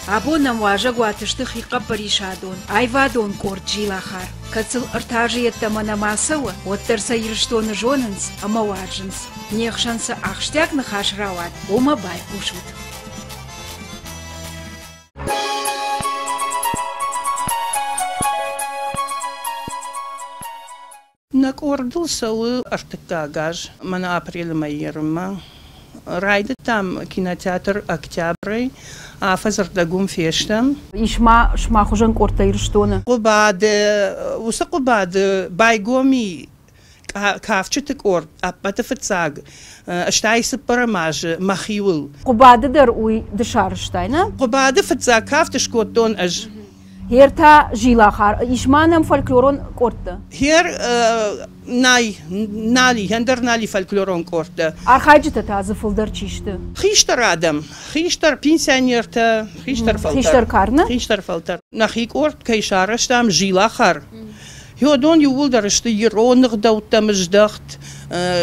Абонам важа гуатышты хиқа паришадон. Айвадон корджи лахар. Кацыл ыртажиетта манамасыва, оттырса ирштоны жонынс, амаваржынс. Нехшанса ахштяк нахаш рават, ома бай пушут. Накордил сау артыкагаж, мана апрель майерма. Райда там кинотеатр Октябрь, а фазардагум фештам. Ишма хужан корта ирштоны. Усакубад байгоми кафчатик орд, а патафацаг, штайсы парамаж, махиул. Кубады дар уй дешарштайна? Кубады фацаг кафтышкотон аж. Херта жилахар, ишманам фольклорон корта. Хер нали, хендер нали фольклорон корта. Архаджита тазы фылдар чишты. Хиштар адам, хиштар пенсионерта, хиштар фалтар. Хиштар карна? Хиштар фалтар. Нахик орт кайшараштам жилахар. Йодон ювулдарышты ероных даутамыждахт,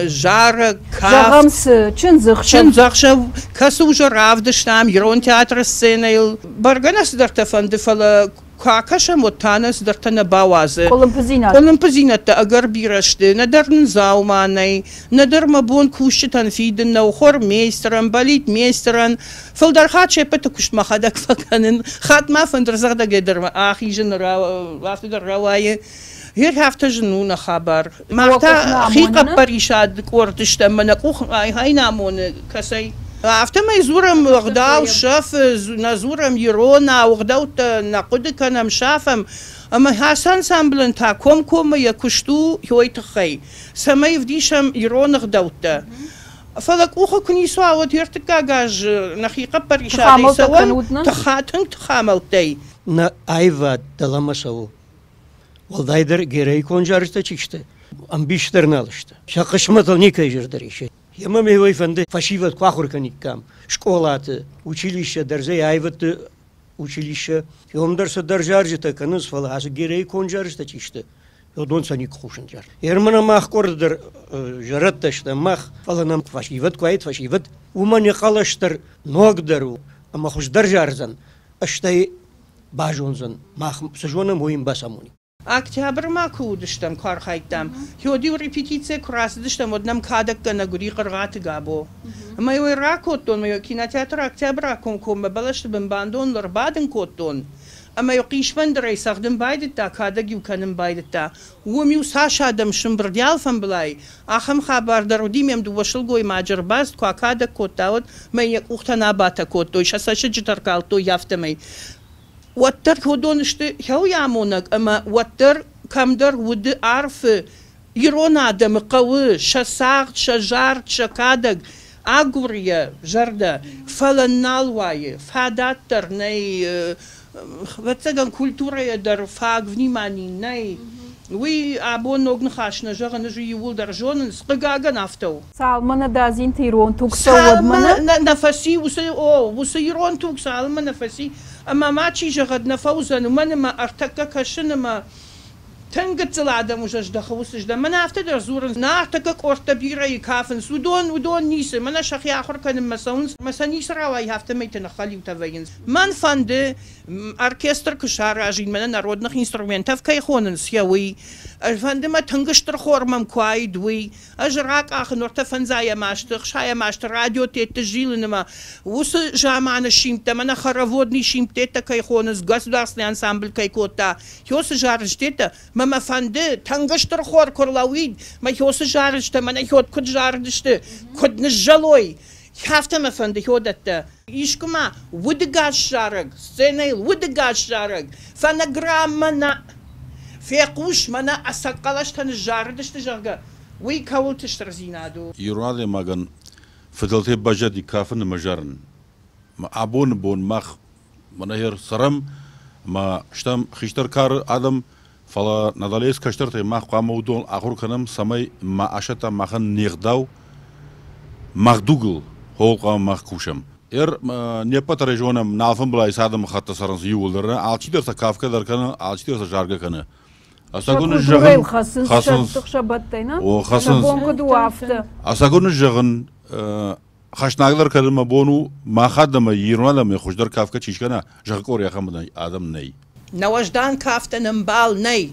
жара, кафт. Жағамсы, чынзақша, касы уже равдыштам, ерон театр сценайл. Барганас дартафанды фала какашам вот танас дартана бавазы. Колумпазинатта агар бирашты, надарн зауманай, надар мабон кушчитан фиден на ухор мейстеран, балит мейстеран. Фалдархат шепета куштмахадак факанын, хат мафандр загда гедерма, ахижен лафтыдар равайы. Hier heeft ze nu een haber. Maar daar giga parishad kortishte manakuk hij namone kasai. After mij zuram wagdau shaf nazuram Irona wagdau na kudikanam shafam. Maar Hassan samblen ta kom je kushtu hoit gij. Samay vdisham Irona gdauta. فلك أخو كني سواد يرتكا جاج نخيقة بريشة يسوون تخاتن تخاملتي. نا أيوة دلمسوا. والدايدر جري كونجارستا تشيشته. أمبيشترنا لشته. شقشمة النيكا يجردريشه. يما مهوي فند فشيفت كواخر كنيكام. شكولات училище درزي أيوة училище. يوم درس درجارجتا كنز فلا هاس جري كونجارستا تشيشته. يودون سنيك خوشنجار. يرمنا ماخ كوردر جرتشته ماخ فلا نام فشيفت كويت فشيفت ومن يقالشتر نقدروا أما خوش درجارزن أشتي باجونزن ماخ سجونا مهم بساموني. Октябрь макудыштам кархайтам. Хёдиу репетиция красдыштам однам кадак на гури каргаты габо. Майой ракоттон майой кинотеатр Октябрь ком балаштым бандон ларбадын коттон. Майой кишман драй сагдым байдыта кадак юканым байдыта. Умиу сашадам шымбырдялфам блай. Ахам хабардар удимем дувашыл гой маджарбаст кадак коттаот майой ухтана бата коттой. Шасаша джитаркал то яфтамай. واتر خودونشته هاو يعمونك اما واتر كمدر ود عارف يرون عدم قوي شساغ شجار شكادق اغوريا جردا فلنالواي فاداتر ني واتسغن كولتورا يدر فاغ внимание ني وي ابون نوغن خاشنا جغن جي ولدر جونن سقاغن افتو سالمنا دازين تيرون توكسو ودمنا نفسي وسيرون توك سالمنا نفسي أما ما تشي جغد نفوزن ومن ما أرتكا كشنما تنقت العدم وجج دخوسج ده من أفتدر زورن نارتكا قرطة بيرا يكافن ودون نيسي من شخي آخر كان مسونس مسانيس راوي هفته ميتن خالي وتفاينز من فند أركستر كشار عجين من نرود نخ إنسترومنتاف كي خوننس يوي فند ما تنقشتر خورمم كوايد وي أجراك آخر نورتا فنزايا ماشتر شايا ماشتر راديو تيتجيل نما وس جامعنا شيمتا من خرافودني شيمتا كي خوننس государственный ансамбль كي كوتا يوس جارجتتا ماما فنده تنگشتر خور کرلاوید ما هوس جارشته من هود کد جاردشته کد نجلوی هفته ما فنده هودت ایشکما ودگاش جارگ سنیل ودگاش جارگ فنگرام منا فیقوش منا اسقالش تن جاردشته جارگا وی کاولتش ترزینادو یورال ماگن فدلته بجدی کافن مجارن ما ابون بون مخ منهر سرم ما شتم خشتر کار آدم فلا نداليس كشترت ما قامودون آخر کنم سمای ما عشتا مخن نیغداو مخدوگل هول قام مخکوشم. نیپت رجونم نالفم بلای سادم خط سرنس یول درن آلچی درس کافک در کنه آلچی درس جارگ کنه. أستقول الجغن خاصن و خاصن أستقول الجغن خشناقدر كلمة بونو ما خدم يرونا لما يخش در كافكا تشيشكنا جاكور يا خمنا آدم ني نوجدان كافتن مبال ني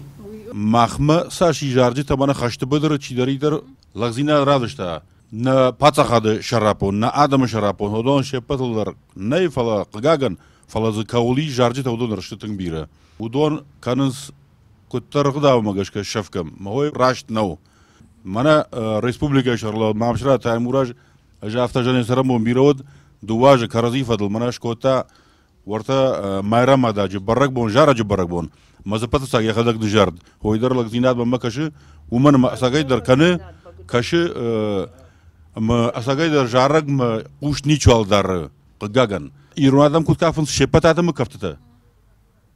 مخمة ساشي جارجي تبانا خشت بدر تشي دري در لغزينا رادشتا نا پاتخاد شرابون نا آدم شرابون هدون شپتل در ني فلا قاقن فلا زكاولي جارجي تودون رشتتن بيرا ودون كانس كتر غداو مغشك شفكم ما هو راشت نو مانا ريسبوبليكا شرلا معمشرا تايموراج جافتا جاني سرمون بيرود دواج كرزي فضل مناش كوتا ورتا مايرا مادا جبرك بون جارا جبرك بون مزبط ساقي خدك دجارد هو يدر لك زينات بما كشي ومن ما ساقي در كنه كشي ما ساقي در جارك ما قوش نيچوال در قاقن ايرون آدم كود كافن شپت آدم كفتتا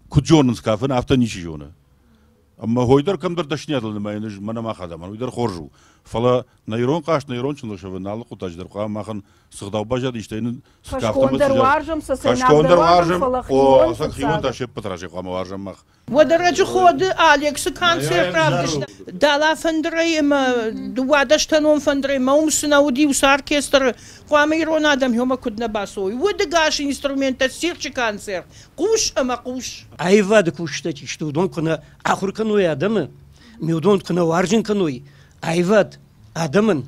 كود جوننس كافن افتا نيچي جونه اما هو يدر كم در دشنيات لما ينج منا ما خدم هو يدر خورجو فلا نيرون قاش نيرون چندر شو نال قطاج در قام ماخن سخداو باجاد يشتين سكافتم در وارجم كاشكون در وارجم او سكيون تا شپ تراجي قام وارجم ماخ ودرج خود أليكس كانسير رابش دالا فندري ما دوادش تنون فندري ما ومسناودي وساركستر قام يرون آدم يوم كدنا باسوي ودقاش إنسترومنت سيرش كانسير قوش أما قوش أيوة دكوشتا تشتو دون كنا آخر كنوي آدم ميودون كنا وارجن كنوي أيوة آدمن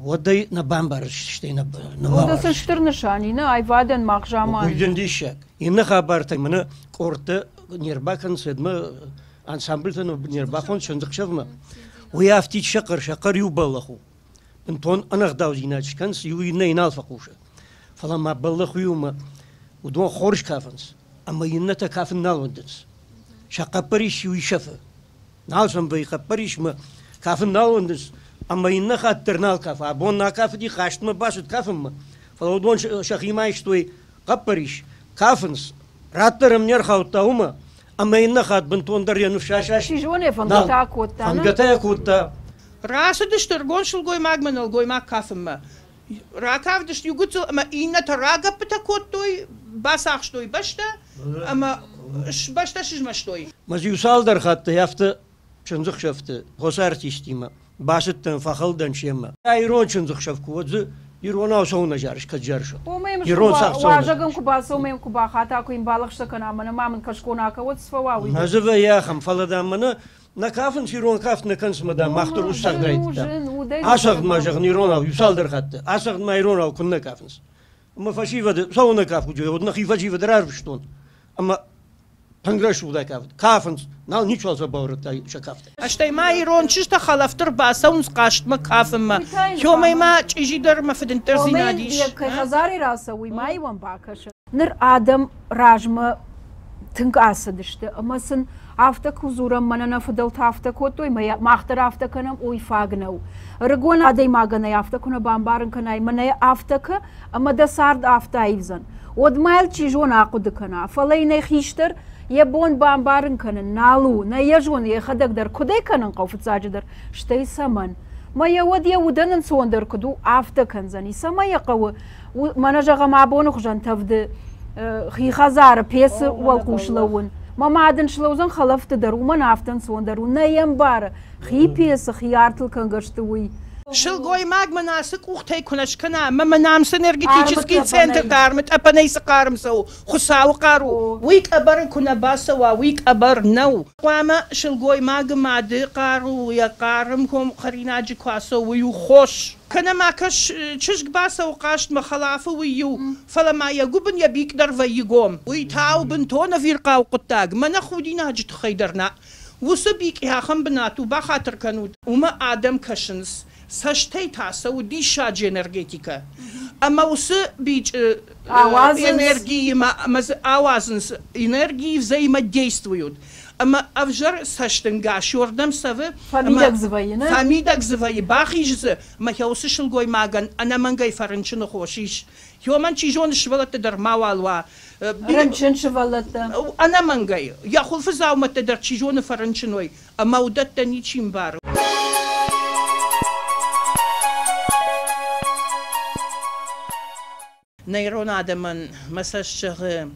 ودي نبام بارشتي وده سشتر نشانی نه أيوة مخجامان ويدن ديشك إن خبرت منا كورت نيرباكن سدما انسامبل تنو نيرباكون شندق شفما ويافتي شقر يوبلخو انتون انا غداو زيناتش كانس يوينا ينال فقوشه فلما بلخو يوما ودون خورش كافنس اما ينتا كافن نالوندس شقا بريش يشفه نالسم بي قبريش ما كافن نالوندس اما يننا خاطر نال كاف ابون ناكاف دي خاشت ما باشت كافن فلودون شخيمايش توي قبريش كافنس راترم نرخاو تاوما اما ينخات بنتون در ينفشاشاش شيجوني فنغتا كوتا فنغتا كوتا راس دشتر گونشل گوي ماغمنل گوي ما كافم راكاف دشت يقول اما إنا تراغا بتاكوتوي باساخشتوي بشتا اما بشتا شجمشتوي مز يوصال در خط يافت شنزخ شفت خسارت يشتيما باشتن فخلدن شيما ايرون شنزخ شفكو يرون اوسون جارش كجارشو يرون واجاكم كباسو ميم كبا خاتا كوين بالغش كنا من ما من كشكونا كوتسفواوي نزف يا خم فلدا من نكافن يرون كاف نكنس مدا مختر وسق دريت عشق ما جغ يرون يوصل در خط عشق ما يرون كنا كافنس اما فشيفه سونا كاف جو نخيفه جيفه درار بشتون اما تنگرش ودا كافنس نال نيچوال زبورت شكافت اشتي ما يرون چشتا خلفتر باسونس قاشت ما كافم يومي ما تجي در ما فدن ترزيناديش خزاري راسوي ما يوم باكش نر آدم راجما تنك آسدشت اما سن افتك حضورم مننا فدلت افتك وتوي ما اختر افتك نم اوي فاغنو رگون ادي ماغنا افتك كنا بامبارن كنا من افتك اما د سارد افتايزن ودمال چيجون اقد كنا فلين خيشتر يبون بامبارن كنا نالو نيجون يخدك در كدي كنا قوفت ساجدر شتي سمن ما يود يودن سوندر كدو افتك كنزني سما يقو من جغ معبون خجن تفد خي خزار بيس والقوشلون ما معدن شلوزن خلفت در ومن افتن سوندر ونيم بار خي بيس خيارتل كنغشتوي شلگوی ماگ مناسک وقتی کنش کنه منام سنرگیتیچسکی центр دارمت اپنیس قارم سو خساو قارو ویک ابر کنه باسوا ویک ابر نو قاما شلگوی ماگ ماده قارو یا قارم هم قریناجی قاسو ویو خوش کنه ماکش چشک باسو قاشت مخلافه ویو فلما یگوبن یبیک در ویگوم وی تاو بنتون فیرقاو قطاق من خودی ناجت خیدرنا وسبیک یا خم بناتو بخاطر کنود وما آدم کشنس سشتي تاسو دي شاج انرجيتيكا اما وس بيج энергии مز اوازنس энергии взаимодействуют اما افجر سشتنگا شوردم سوه فاميدك زوي باخيج ما يوس شلگوي ماغن انا منگاي فرنچن خوشيش يومن چيجون شولت در ماوالوا رنچن شولت انا منگاي يا خلف زاومت در چيجون فرنچنوي اما ودت نيچيم بار نيرون آدمان مثل شغ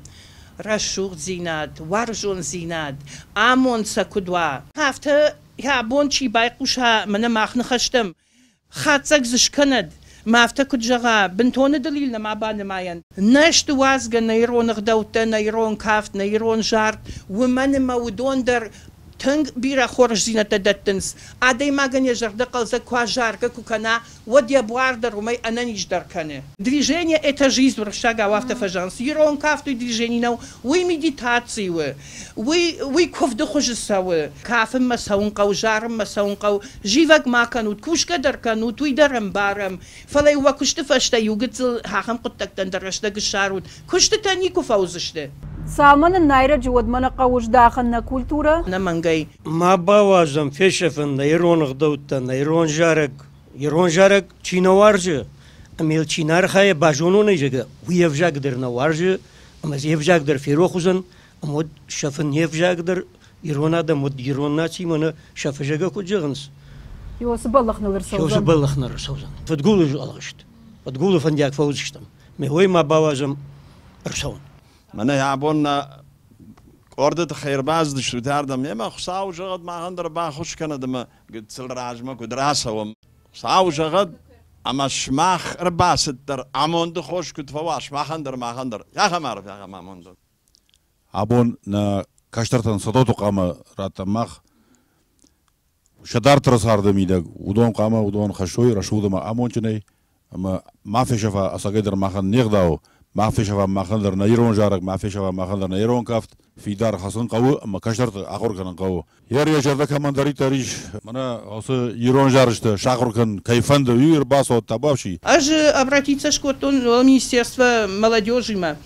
رشوق زیناد وارجون زیناد آمون سکودوا هفته یا بون چی بایقوشا من ماخن خشتم خاتزک زش کند ما افتكر جغا بنتون دليلنا مع بان ماين نشت وازغا نيرون غدوتا نيرون كافت نيرون جارت ومن مودون در تنگ بيرا خورج زينة تدتنس عادي ما غن يجر دقل زكوا جاركا كوكنا ودي بوار در ومي انانيج در كانه движение это жизнь ورشاغا وافتا فجانس يرون كافتو движение نو وي медитации وي كوف دخوج السوا كافم ما سون قو جارم ما سون قو جيفك ما كانوا كوشكا در كانوا توي درم بارم فلا وكشت فشتا يوغتل هاخم قطك تندرشتا قشارود كشت تانيكو فوزشتا سامن نايرة جود من قوش داخلنا كولتورا نمانجاي ما باوازم فيشفن نيرون غدوتا نيرون جارك چينوارجه اميل چينار خاية باجونو نيجا ويفجاك در نوارجه اما يفجاك در فيروخوزن امود شفن يفجاك در يرونا دا مود يرونا تي من شفجاك كو جغنس يوسف الله نرسوزن فتقولوا جو الغشت فتقولوا فندياك فوزشتم مهوي ما باوازم ارسون من يعبونا أردت خير باز دشتو تاردم يما خصاو جغد ما غندر با خوش كان دم قد سل راجمة كدراسة وم خصاو جغد أما شماخ رباس الدر عمون دخوش كد فواش ما غندر يا خمارف يا خمار مندر عبون نا كاشترتن صدوتو قامة راتماخ شدار ترسار دميدك ودون قامة ودون خشوي رشود ما عمون جني أما ما في شفا أساقدر ما خن نيغداو ما في شفا ما خندر نيرون جارك ما في شفا ما خندر نيرون كافت في دار خاصن قوي اما كشرت اخر كان قوي يا جرد كمان داري تاريش منا اوس يرون جارشت شاخر كان كيفند ير باسو تبابشي اج обратиться шкотон министерство молодежи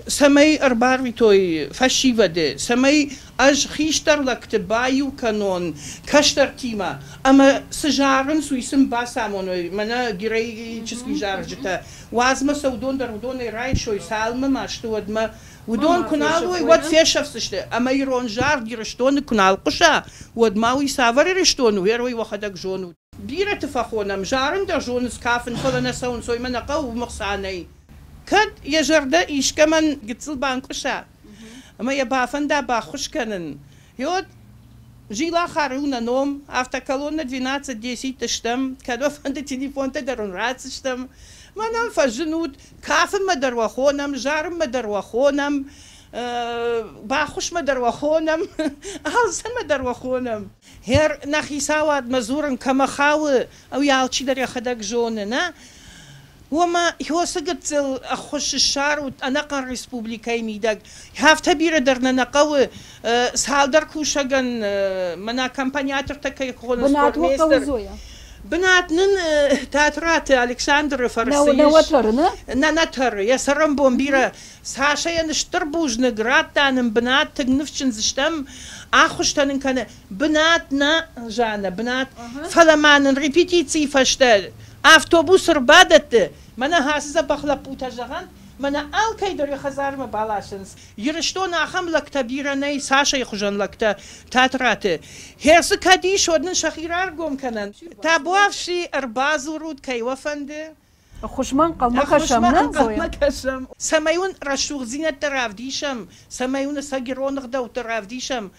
самай арбарвитой фашиваде самай аж хиштарлакте баю канон каштартима ама сжарен суисим басамоной мана героический жаржета вазма саудон дарудон райшой салма маштуадма ودون كنال ود فيشف سشته اما يرون جار ديرشتون كنال قشا ود ماوي سافر رشتون ويروي وخدك جون بيره تفخونا مجارن در جون سكافن فلنا سون سوي من قو مخصاني كد يجرده ايش كمان قتل بانقشا اما يبافن دا باخش كنن يود جيلا خارونا نوم افتكالونا 12-10 تشتم كدو فند تليفون تدرون رات تشتم منم فجنود كافم مدر وخونم جارم مدر وخونم باخوش مدر وخونم هالسن مدر وخونم هير نخي ساواد مزورن كما خاوه او يالشي در يخدك جوننا وما هو سقط اخش الشار انا قن ريسبوبليكاي ميدك هافتا بيره درنا نقوي سال در كوشغن منا كامبانياتر تكي كون سبورت بناتن تاترات الكسندر فرسيش نتر يا سرم بومبيرا ساشا ينشتر بوجن غراتان بنات تغنفشن زشتم اخشتن كان بناتنا جانا بنات فلمان ريبيتيتسي فشتل автобус рбадат мана хасиза бахлапута жаган мана алкай дори хазарма балашинс юриштона ахамлак табиранай саша ихужанлакта татрате херс кадиш одн шахирар гом канан табуавши арбазурут кайвафанде خشمان قلما خشم سمايون رشوغ زينة ترافديشم سمايون ساجرون غداو ترافديشم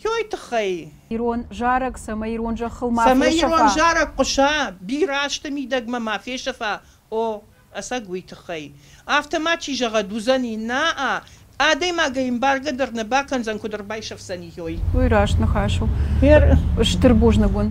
يوي تخي يرون جارك سما يرون جخل ما سما يرون جارك قشا بيراشت ميدق ما في شفا او اساقوي تخي افتماتشي جغا دوزاني نا ادي ما جايم بارغ در نباكن زن كدر بايشف سني يوي ويراش نخاشو هير اشتربوج نقول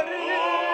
Maria.